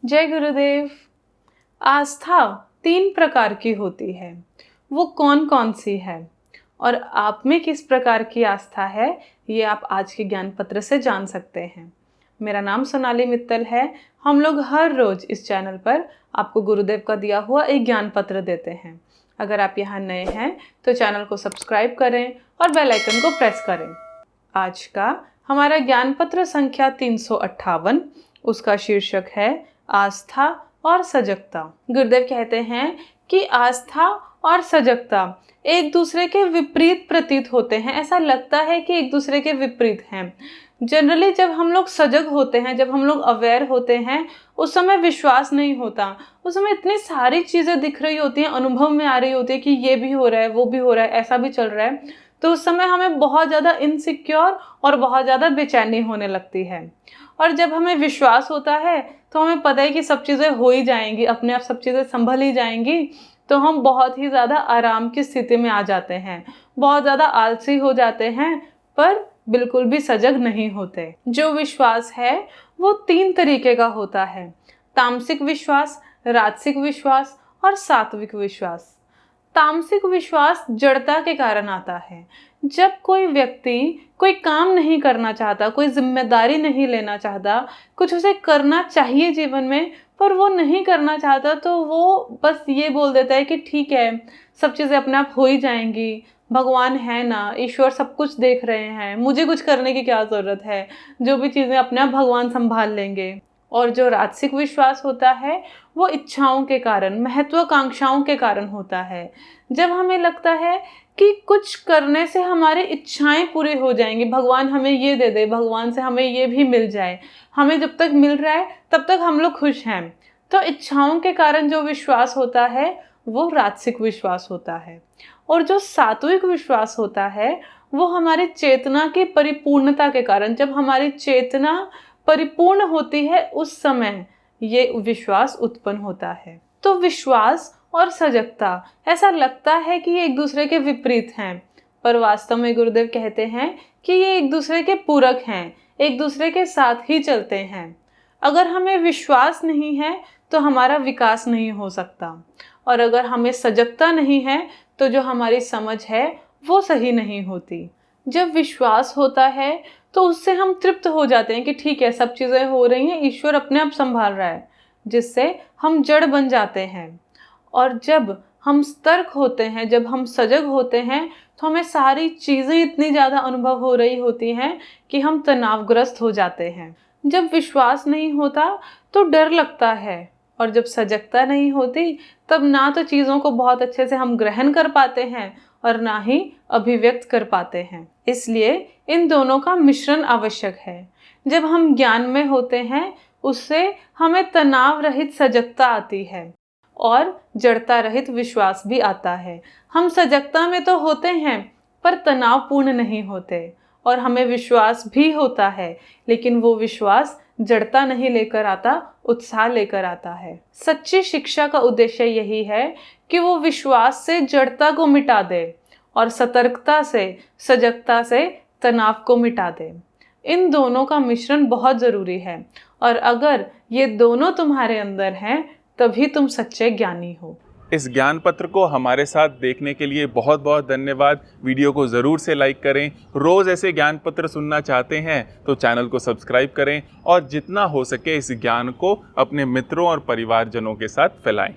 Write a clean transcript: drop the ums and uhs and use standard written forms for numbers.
जय गुरुदेव। आस्था 3 प्रकार की होती है, वो कौन कौन सी है और आप में किस प्रकार की आस्था है, ये आप आज के ज्ञान पत्र से जान सकते हैं। मेरा नाम सोनाली मित्तल है। हम लोग हर रोज इस चैनल पर आपको गुरुदेव का दिया हुआ एक ज्ञान पत्र देते हैं। अगर आप यहाँ नए हैं तो चैनल को सब्सक्राइब करें और बेल आइकन को प्रेस करें। आज का हमारा ज्ञान पत्र संख्या 358, उसका शीर्षक है आस्था और सजगता। गुरुदेव कहते हैं कि आस्था और सजगता एक दूसरे के विपरीत प्रतीत होते हैं। ऐसा लगता है कि एक दूसरे के विपरीत हैं। जनरली जब हम लोग सजग होते हैं, जब हम लोग अवेयर होते हैं, उस समय विश्वास नहीं होता। उस समय इतनी सारी चीज़ें दिख रही होती हैं, अनुभव में आ रही होती है कि ये भी हो रहा है, वो भी हो रहा है, ऐसा भी चल रहा है। तो उस समय हमें बहुत ज़्यादा इनसिक्योर और बहुत ज़्यादा बेचैनी होने लगती है। और जब हमें विश्वास होता है तो हमें पता है कि सब चीज़ें हो ही जाएंगी, अपने आप सब चीज़ें संभल ही जाएंगी। तो हम बहुत ही ज़्यादा आराम की स्थिति में आ जाते हैं, बहुत ज़्यादा आलसी हो जाते हैं, पर बिल्कुल भी सजग नहीं होते। जो विश्वास है वो 3 तरीके का होता है: तामसिक विश्वास, राजसिक विश्वास और सात्विक विश्वास। तामसिक विश्वास जड़ता के कारण आता है। जब कोई व्यक्ति कोई काम नहीं करना चाहता, कोई जिम्मेदारी नहीं लेना चाहता, कुछ उसे करना चाहिए जीवन में पर वो नहीं करना चाहता, तो वो बस ये बोल देता है कि ठीक है, सब चीज़ें अपने आप हो ही जाएंगी, भगवान है ना, ईश्वर सब कुछ देख रहे हैं, मुझे कुछ करने की क्या ज़रूरत है, जो भी चीज़ें अपने आप भगवान संभाल लेंगे। और जो राजसिक विश्वास होता है वो इच्छाओं के कारण, महत्वाकांक्षाओं के कारण होता है। जब हमें लगता है कि कुछ करने से हमारी इच्छाएं पूरी हो जाएंगी, भगवान हमें ये दे दे, भगवान से हमें ये भी मिल जाए, हमें जब तक मिल रहा है तब तक हम लोग खुश हैं। तो इच्छाओं के कारण जो विश्वास होता है वो राजसिक विश्वास होता है। और जो सात्विक विश्वास होता है वो हमारी चेतना की परिपूर्णता के कारण, जब हमारी चेतना परिपूर्ण होती है उस समय ये विश्वास उत्पन्न होता है। तो विश्वास और सजगता ऐसा लगता है कि ये एक दूसरे के विपरीत हैं, पर वास्तव में गुरुदेव कहते हैं कि ये एक दूसरे के पूरक हैं, एक दूसरे के साथ ही चलते हैं। अगर हमें विश्वास नहीं है तो हमारा विकास नहीं हो सकता, और अगर हमें सजगता नहीं है तो जो हमारी समझ है वो सही नहीं होती। जब विश्वास होता है तो उससे हम तृप्त हो जाते हैं कि ठीक है, सब चीज़ें हो रही हैं, ईश्वर अपने आप संभाल रहा है, जिससे हम जड़ बन जाते हैं। और जब हम सतर्क होते हैं, जब हम सजग होते हैं, तो हमें सारी चीज़ें इतनी ज़्यादा अनुभव हो रही होती हैं कि हम तनावग्रस्त हो जाते हैं। जब विश्वास नहीं होता तो डर लगता है, और जब सजगता नहीं होती तब ना तो चीज़ों को बहुत अच्छे से हम ग्रहण कर पाते हैं और ना ही अभिव्यक्त कर पाते हैं। इसलिए इन दोनों का मिश्रण आवश्यक है। जब हम ज्ञान में होते हैं उससे हमें तनाव रहित सजगता आती है और जड़ता रहित विश्वास भी आता है। हम सजगता में तो होते हैं पर तनावपूर्ण नहीं होते, और हमें विश्वास भी होता है, लेकिन वो विश्वास जड़ता नहीं लेकर आता, उत्साह लेकर आता है। सच्ची शिक्षा का उद्देश्य यही है कि वो विश्वास से जड़ता को मिटा दे और सतर्कता से, सजगता से तनाव को मिटा दे। इन दोनों का मिश्रण बहुत ज़रूरी है, और अगर ये दोनों तुम्हारे अंदर हैं तभी तुम सच्चे ज्ञानी हो। इस ज्ञान पत्र को हमारे साथ देखने के लिए बहुत बहुत धन्यवाद। वीडियो को ज़रूर से लाइक करें। रोज़ ऐसे ज्ञान पत्र सुनना चाहते हैं तो चैनल को सब्सक्राइब करें और जितना हो सके इस ज्ञान को अपने मित्रों और परिवारजनों के साथ फैलाएं।